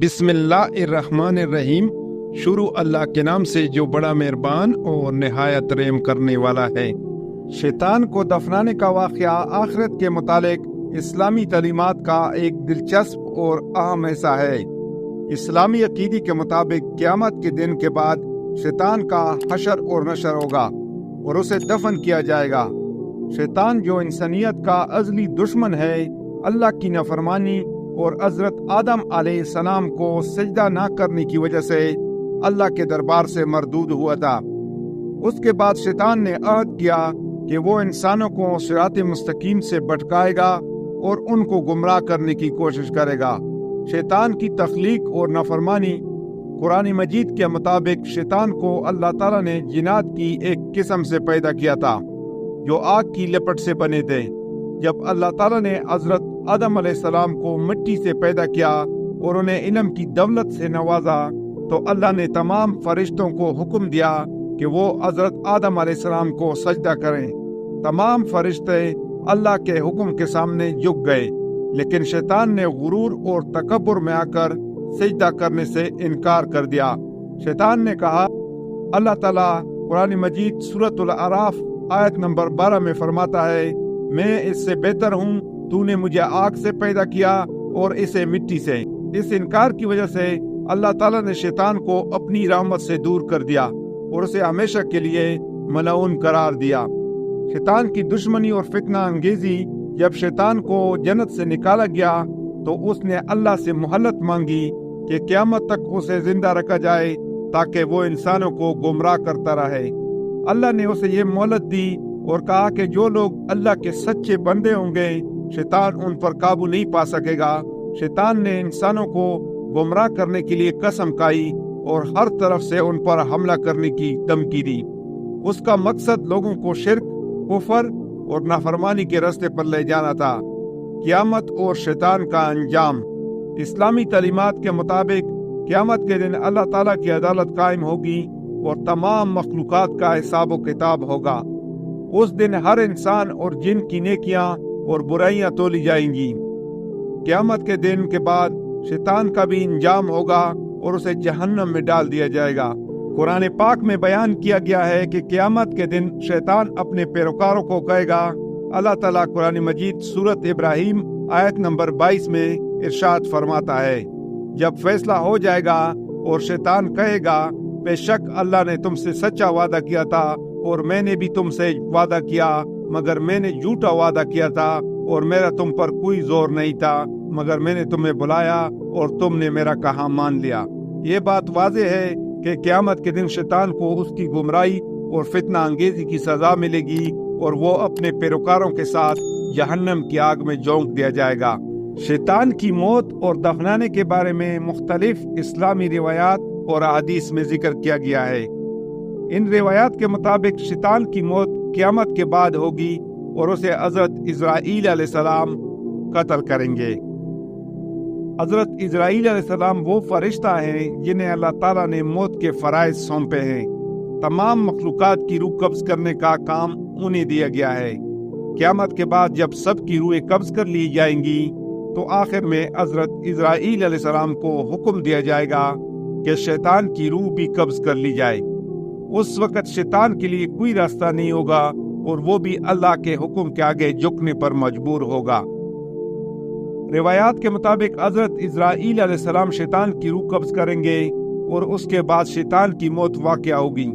بسم اللہ الرحمن الرحیم۔ شروع اللہ کے نام سے جو بڑا مہربان اور نہایت رحم کرنے والا ہے۔ شیطان کو دفنانے کا واقعہ آخرت کے متعلق اسلامی تعلیمات کا ایک دلچسپ اور اہم حصہ ہے۔ اسلامی عقیدے کے مطابق قیامت کے دن کے بعد شیطان کا حشر اور نشر ہوگا اور اسے دفن کیا جائے گا۔ شیطان جو انسانیت کا ازلی دشمن ہے، اللہ کی نافرمانی اور حضرت آدم علیہ السلام کو سجدہ نہ کرنے کی وجہ سے اللہ کے دربار سے مردود ہوا تھا۔ اس کے بعد شیطان نے عہد کیا کہ وہ انسانوں کو صراط مستقیم سے بھٹکائے گا اور ان کو گمراہ کرنے کی کوشش کرے گا۔ شیطان کی تخلیق اور نافرمانی۔ قرآن مجید کے مطابق شیطان کو اللہ تعالیٰ نے جنات کی ایک قسم سے پیدا کیا تھا جو آگ کی لپٹ سے بنے تھے۔ جب اللہ تعالیٰ نے حضرت آدم علیہ السلام کو مٹی سے پیدا کیا اور انہیں علم کی دولت سے نوازا تو اللہ نے تمام فرشتوں کو حکم دیا کہ وہ حضرت آدم علیہ السلام کو سجدہ کریں۔ تمام فرشتے اللہ کے حکم کے سامنے جھک گئے، لیکن شیطان نے غرور اور تکبر میں آ کر سجدہ کرنے سے انکار کر دیا۔ شیطان نے کہا، اللہ تعالیٰ قرآن مجید سورۃ الاعراف آیت نمبر 12 میں فرماتا ہے، میں اس سے بہتر ہوں، تو نے مجھے آگ سے پیدا کیا اور اسے مٹی سے۔ اس انکار کی وجہ سے اللہ تعالیٰ نے شیطان کو اپنی رحمت سے دور کر دیا اور اسے ہمیشہ کے لیے ملعون قرار دیا۔ شیطان کی دشمنی اور فتنہ انگیزی۔ جب شیطان کو جنت سے نکالا گیا تو اس نے اللہ سے مہلت مانگی کہ قیامت تک اسے زندہ رکھا جائے تاکہ وہ انسانوں کو گمراہ کرتا رہے۔ اللہ نے اسے یہ مہلت دی اور کہا کہ جو لوگ اللہ کے سچے بندے ہوں گے شیطان ان پر قابو نہیں پا سکے گا۔ شیطان نے انسانوں کو گمراہ کرنے کے لیے قسم کھائی اور ہر طرف سے ان پر حملہ کرنے کی دھمکی دی۔ اس کا مقصد لوگوں کو شرک، کفر اور نافرمانی کے راستے پر لے جانا تھا۔ قیامت اور شیطان کا انجام۔ اسلامی تعلیمات کے مطابق قیامت کے دن اللہ تعالیٰ کی عدالت قائم ہوگی اور تمام مخلوقات کا حساب و کتاب ہوگا۔ اس دن ہر انسان اور جن کی نیکیاں اور برائیاں تولی جائیں گی۔ قیامت کے دن کے بعد شیطان کا بھی انجام ہوگا اور اسے جہنم میں ڈال دیا جائے گا۔ قرآن پاک میں بیان کیا گیا ہے کہ قیامت کے دن شیطان اپنے پیروکاروں کو کہے گا۔ اللہ تعالیٰ قرآن مجید سورۃ ابراہیم آیت نمبر 22 میں ارشاد فرماتا ہے، جب فیصلہ ہو جائے گا اور شیطان کہے گا، بے شک اللہ نے تم سے سچا وعدہ کیا تھا اور میں نے بھی تم سے وعدہ کیا، مگر میں نے جھوٹا وعدہ کیا تھا اور میرا تم پر کوئی زور نہیں تھا، مگر میں نے تمہیں بلایا اور تم نے میرا کہا مان لیا۔ یہ بات واضح ہے کہ قیامت کے دن شیطان کو اس کی گمراہی اور فتنہ انگیزی کی سزا ملے گی اور وہ اپنے پیروکاروں کے ساتھ جہنم کی آگ میں جھونک دیا جائے گا۔ شیطان کی موت اور دفنانے کے بارے میں مختلف اسلامی روایات اور احادیث میں ذکر کیا گیا ہے۔ ان روایات کے مطابق شیطان کی موت قیامت کے بعد ہوگی اور اسے حضرت اسرائیل علیہ السلام قتل کریں گے۔ حضرت اسرائیل علیہ السلام وہ فرشتہ ہیں جنہیں اللہ تعالیٰ نے موت کے فرائض سونپے ہیں۔ تمام مخلوقات کی روح قبض کرنے کا کام انہیں دیا گیا ہے۔ قیامت کے بعد جب سب کی روحیں قبض کر لی جائیں گی تو آخر میں حضرت اسرائیل علیہ السلام کو حکم دیا جائے گا کہ شیطان کی روح بھی قبض کر لی جائے۔ اس وقت شیطان کے لیے کوئی راستہ نہیں ہوگا اور وہ بھی اللہ کے حکم کے آگے جھکنے پر مجبور ہوگا۔ روایات کے مطابق حضرت اسرائیل علیہ السلام شیطان کی روح قبض کریں گے اور اس کے بعد شیطان کی موت واقع ہوگی۔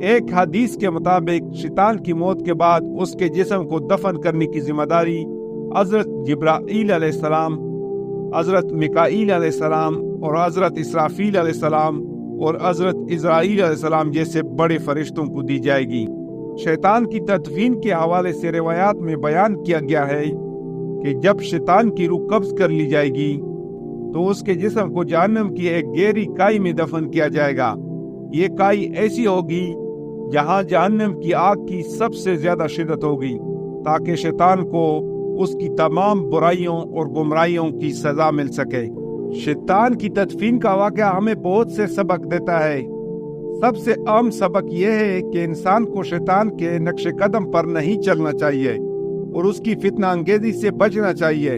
ایک حدیث کے مطابق شیطان کی موت کے بعد اس کے جسم کو دفن کرنے کی ذمہ داری حضرت جبرائیل علیہ السلام، حضرت میکائیل علیہ السلام اور حضرت اسرافیل علیہ السلام اور حضرت اسرائیل علیہ السلام جیسے بڑے فرشتوں کو دی جائے گی۔ شیطان کی تدفین کے حوالے سے روایات میں بیان کیا گیا ہے کہ جب شیطان کی روح قبض کر لی جائے گی تو اس کے جسم کو جہنم کی ایک گہری کائی میں دفن کیا جائے گا۔ یہ کائی ایسی ہوگی جہاں جہنم کی آگ کی سب سے زیادہ شدت ہوگی تاکہ شیطان کو اس کی تمام برائیوں اور گمراہیوں کی سزا مل سکے۔ شیطان کی تدفین کا واقعہ ہمیں بہت سے سبق دیتا ہے۔ سب سے اہم سبق یہ ہے کہ انسان کو شیطان کے نقش قدم پر نہیں چلنا چاہیے اور اس کی فتنہ انگیزی سے بچنا چاہیے۔